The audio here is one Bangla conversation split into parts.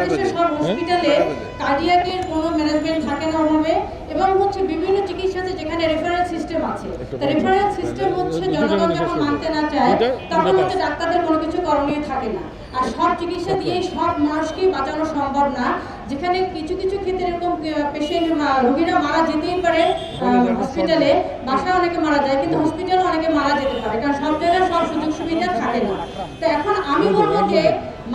বাংলাদেশের সব হসপিটালে কার্ডিয়াকের কোনো ম্যানেজমেন্ট থাকে না ওভাবে, এবং হচ্ছে বিভিন্ন চিকিৎসাতে যেখানে রেফারেল সিস্টেম আছে, তা রেফারেল সিস্টেম হচ্ছে জনগণ যখন মানতে না চায় তখন হচ্ছে ডাক্তারদের কোনো কিছু করণীয় থাকে না। আর সব চিকিৎসা দিয়ে সব মানুষকেই বাঁচানো সম্ভব না, যেখানে কিছু কিছু ক্ষেত্রে এরকম পেশেন্ট রোগীরা মারা যেতেই পারে হসপিটালে, বাসায় অনেকে মারা যায়, কিন্তু হসপিটালে অনেকে মারা যেতে পারে, কারণ সব জায়গায় সব সুযোগ সুবিধা থাকে না। তো এখন আমি বলবো যে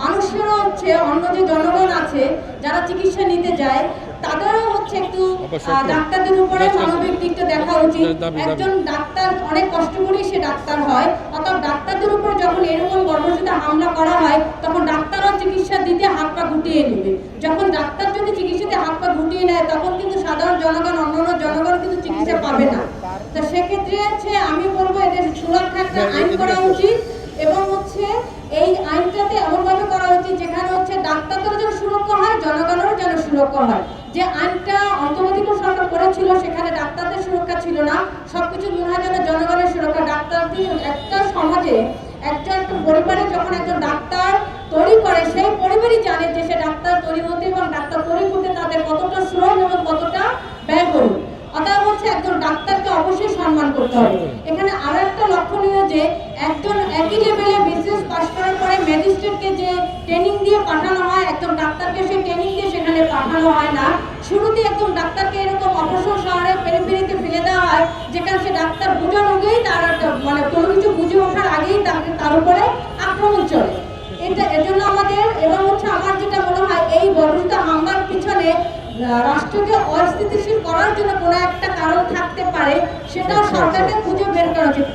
মানুষেরও হচ্ছে অন্য যে জনগণ আছে যারা চিকিৎসা নিতে যায় তাদেরও হচ্ছে একটু ডাক্তারদের উপরে মানবিক দিকটা দেখা উচিত। একজন ডাক্তার অনেক কষ্ট করেই সে ডাক্তার হয়, অর্থাৎ ডাক্তারদের উপর যখন এরকম বর্বরচিত হামলা করা হয় তখন ডাক্তারও চিকিৎসা দিতে হাত পা গুটিয়ে নেবে। যখন ডাক্তার যদি চিকিৎসাতে হাত পা গুটিয়ে নেয় তখন কিন্তু সাধারণ জনগণ, অন্যান্য জনগণ কিন্তু চিকিৎসা পাবে না। তো সেক্ষেত্রে হচ্ছে আমি বলবো এদের সুরক্ষা একটা আইন করা উচিত, এবং হচ্ছে এই আইনটাতে এমনভাবে করা উচিত যেখানে হচ্ছে ডাক্তারদেরও যেন সুরক্ষা হয়, জনগণেরও যেন সুরক্ষা হয়। যে আইনটা অন্তর্বর্তীকালীন সরকার করেছিল সেখানে ডাক্তারদের সুরক্ষা ছিল না, সবকিছু মনে হয় যেন জনগণের সুরক্ষা। ডাক্তারদের একটা সমাজে একটা পরিবারে যখন একজন ডাক্তার তৈরি করে সেই পরিবারই জানে যে সে ডাক্তার তৈরি হতে এবং ডাক্তার তৈরি করতে তাদের কতটা শ্রম এবং কতটা ব্যয় করবে। অর্থাৎ হচ্ছে একজন ডাক্তারকে অবশ্যই সম্মান করতে হবে। এখানে আরো একটা লক্ষণীয় যে একজন একই লেভেলে বিসিএস পাস করার পরে ম্যাজিস্ট্রেটকে যে ট্রেনিং দিয়ে পাঠানো হয়, একজন ডাক্তারকে সেই ট্রেনিং দিয়ে সেখানে পাঠানো হয় না। শুরুতে একজন ডাক্তারকে এরকম অবসর শহরে পেরিফেরিতে ফেলে দেওয়া হয়, যেখানে সে ডাক্তার বোঝার আগেই তার মানে কোনো কিছু বুঝে ওঠার আগেই তার উপরে আক্রমণ চলে। এর জন্য আমাদের এবং হচ্ছে আমার যেটা মনে হয় এই বর্বরিত হামলার পিছনে রাষ্ট্রকে অস্থিতিশীল করার জন্য কোনো একটা কারণ থাকতে পারে, সেটাও সরকারকে খুঁজে বের করা উচিত।